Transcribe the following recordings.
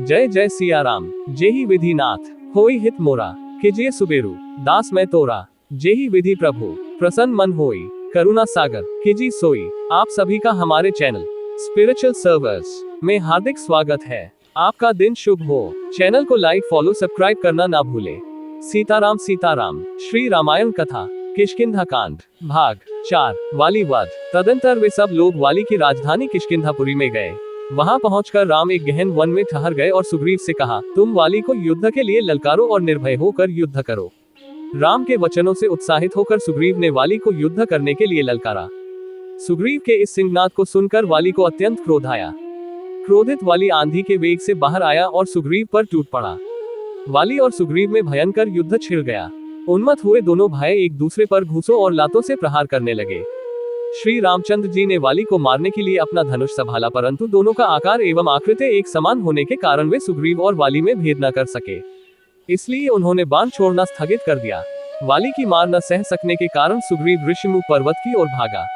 जय जय सिया राम। जेहि विधि नाथ होई हित मोरा, कीजिए सुबेरु दास मैं तोरा। जेहि विधि प्रभु प्रसन्न मन होई, करुणा सागर कीजिए सोई। आप सभी का हमारे चैनल स्पिरिचुअल सर्वर्स में हार्दिक स्वागत है। आपका दिन शुभ हो। चैनल को लाइक फॉलो सब्सक्राइब करना ना भूले। सीताराम सीताराम। श्री रामायण कथा किष्किंधा कांड भाग 4 वाली वध। तदंतर वे सब लोग वाली की राजधानी किष्किंधापुरी में गए। वहां पहुंचकर राम एक गहन वन में ठहर गए और सुग्रीव से कहा, तुम वाली को युद्ध के लिए ललकारो और निर्भय होकर युद्ध करो। राम के वचनों से उत्साहित होकर सुग्रीव ने वाली को युद्ध करने के लिए ललकारा। सुग्रीव के इस सिंहनाद को सुनकर वाली को अत्यंत क्रोध आया। क्रोधित वाली आंधी के वेग से बाहर आया और सुग्रीव पर टूट पड़ा। वाली और सुग्रीव में भयंकर युद्ध छिड़ गया। उन्मत्त हुए दोनों भाई एक दूसरे पर घूंसों और लातों से प्रहार करने लगे। श्री रामचंद्र जी ने वाली को मारने के लिए अपना धनुष संभाला, परंतु दोनों का आकार एवं आकृति एक समान होने के कारण वे सुग्रीव और वाली में भेद न कर सके। इसलिए उन्होंने बाण छोड़ना स्थगित कर दिया। वाली की मार न सह सकने के कारण सुग्रीव ऋषिमुख पर्वत की ओर भागा।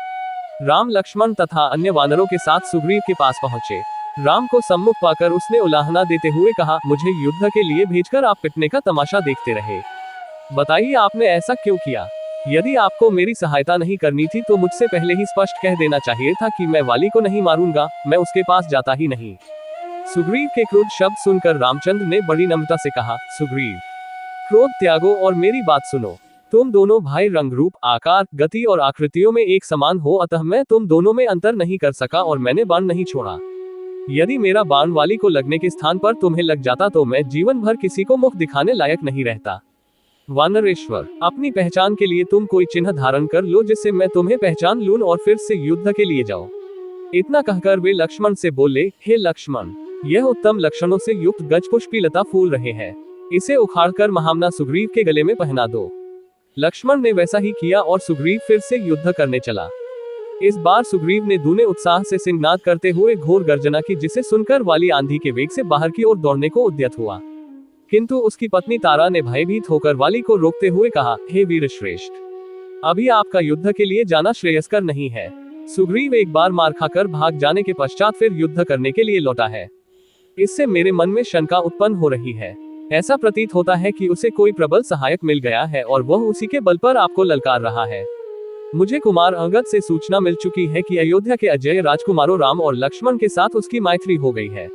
राम लक्ष्मण तथा अन्य वानरों के साथ सुग्रीव के पास पहुंचे। राम को सम्मुख पाकर उसने उलाहना देते हुए कहा, मुझे युद्ध के लिए भेजकर आप पिटने का तमाशा देखते रहे। बताइए आपने ऐसा क्यों किया? यदि आपको मेरी सहायता नहीं करनी थी तो मुझसे पहले ही स्पष्ट कह देना चाहिए था कि मैं वाली को नहीं मारूंगा, मैं उसके पास जाता ही नहीं। सुग्रीव के क्रोध शब्द सुनकर रामचंद्र ने बड़ी नम्रता से कहा, सुग्रीव, क्रोध त्यागो और मेरी बात सुनो। तुम दोनों भाई रंग रूप, आकार, गति और आकृतियों में एक समान हो, अतः मैं तुम दोनों में अंतर नहीं कर सका और मैंने बाण नहीं छोड़ा। यदि मेरा बाण वाली को लगने के स्थान पर तुम्हें लग जाता तो मैं जीवन भर किसी को मुख दिखाने लायक नहीं रहता। वानरेश्वर, अपनी पहचान के लिए तुम कोई चिन्ह धारण कर लो जिससे मैं तुम्हें पहचान लूं और फिर से युद्ध के लिए जाओ। इतना कहकर वे लक्ष्मण से बोले, हे लक्ष्मण, यह उत्तम लक्षणों से युक्त गजपुष्पी लता फूल रहे हैं, इसे उखाड़कर महामना सुग्रीव के गले में पहना दो। लक्ष्मण ने वैसा ही किया और सुग्रीव फिर से युद्ध करने चला। इस बार सुग्रीव ने दूने उत्साह से सिंहनाद करते हुए घोर गर्जना की, जिसे सुनकर वाली आंधी के वेग से बाहर की ओर दौड़ने को उद्यत हुआ। किंतु उसकी पत्नी तारा ने भयभीत होकर वाली को रोकते हुए कहा, हे वीर श्रेष्ठ, अभी आपका युद्ध के लिए जाना श्रेयस्कर नहीं है। सुग्रीव एक बार मार खाकर भाग जाने के पश्चात फिर युद्ध करने के लिए लौटा है। इससे मेरे मन में शंका उत्पन्न हो रही है। ऐसा प्रतीत होता है कि उसे कोई प्रबल सहायक मिल गया है और वह उसी के बल पर आपको ललकार रहा है। मुझे कुमार अंगद से सूचना मिल चुकी है कि अयोध्या के अजय राजकुमारों राम और लक्ष्मण के साथ उसकी मैत्री हो गई है।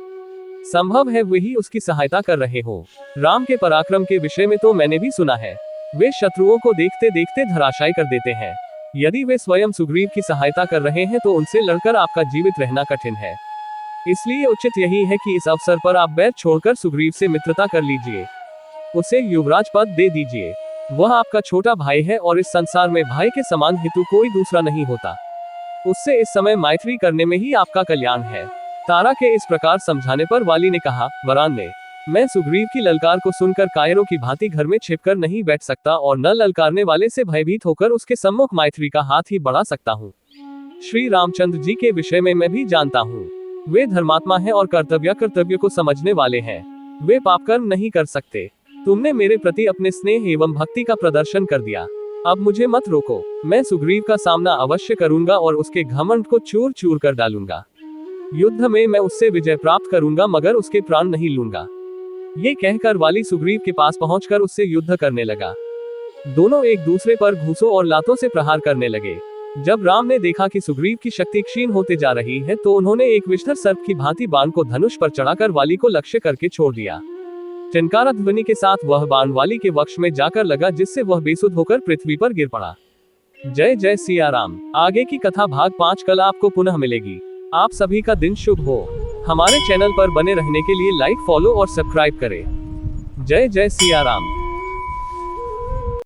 संभव है वही उसकी सहायता कर रहे हो। राम के पराक्रम के विषय में तो मैंने भी सुना है, वे शत्रुओं को देखते देखते धराशायी कर देते हैं। यदि वे स्वयं सुग्रीव की सहायता कर रहे हैं तो उनसे लड़कर आपका जीवित रहना कठिन है। इसलिए उचित यही है कि इस अवसर पर आप बैर छोड़कर सुग्रीव से मित्रता कर लीजिए, उसे युवराज पद दे दीजिए। वह आपका छोटा भाई है और इस संसार में भाई के समान हितु कोई दूसरा नहीं होता। उससे इस समय मैत्री करने में ही आपका कल्याण है। तारा के इस प्रकार समझाने पर वाली ने कहा, वरान ने, मैं सुग्रीव की ललकार को सुनकर कायरों की भांति घर में छिपकर नहीं बैठ सकता और न ललकारने वाले से भयभीत होकर उसके सम्मुख मैत्री का हाथ ही बढ़ा सकता हूँ। श्री रामचंद्र जी के विषय में मैं भी जानता हूँ। वे धर्मात्मा हैं और कर्तव्य को समझने वाले हैं। वे पाप कर्म नहीं कर सकते। तुमने मेरे प्रति अपने स्नेह एवं भक्ति का प्रदर्शन कर दिया। अब मुझे मत रोको। मैं सुग्रीव का सामना अवश्य करूंगा और उसके घमंड को चूर चूर कर डालूंगा। युद्ध में मैं उससे विजय प्राप्त करूंगा मगर उसके प्राण नहीं लूंगा। ये कहकर वाली सुग्रीव के पास पहुंचकर उससे युद्ध करने लगा। दोनों एक दूसरे पर घूंसों और लातों से प्रहार करने लगे। जब राम ने देखा कि सुग्रीव की शक्ति क्षीण होते जा रही है तो उन्होंने एक विषधर सर्प की भांति बाण को धनुष पर चढ़ाकर वाली को लक्ष्य करके छोड़ दिया। टंकारा ध्वनि के साथ वह बाण वाली के वक्ष में जाकर लगा, जिससे वह बेसुध होकर पृथ्वी पर गिर पड़ा। जय जय सिया राम। आगे की कथा भाग 5 कल आपको पुनः मिलेगी। आप सभी का दिन शुभ हो। हमारे चैनल पर बने रहने के लिए लाइक फॉलो और सब्सक्राइब करें। जय जय सिया राम।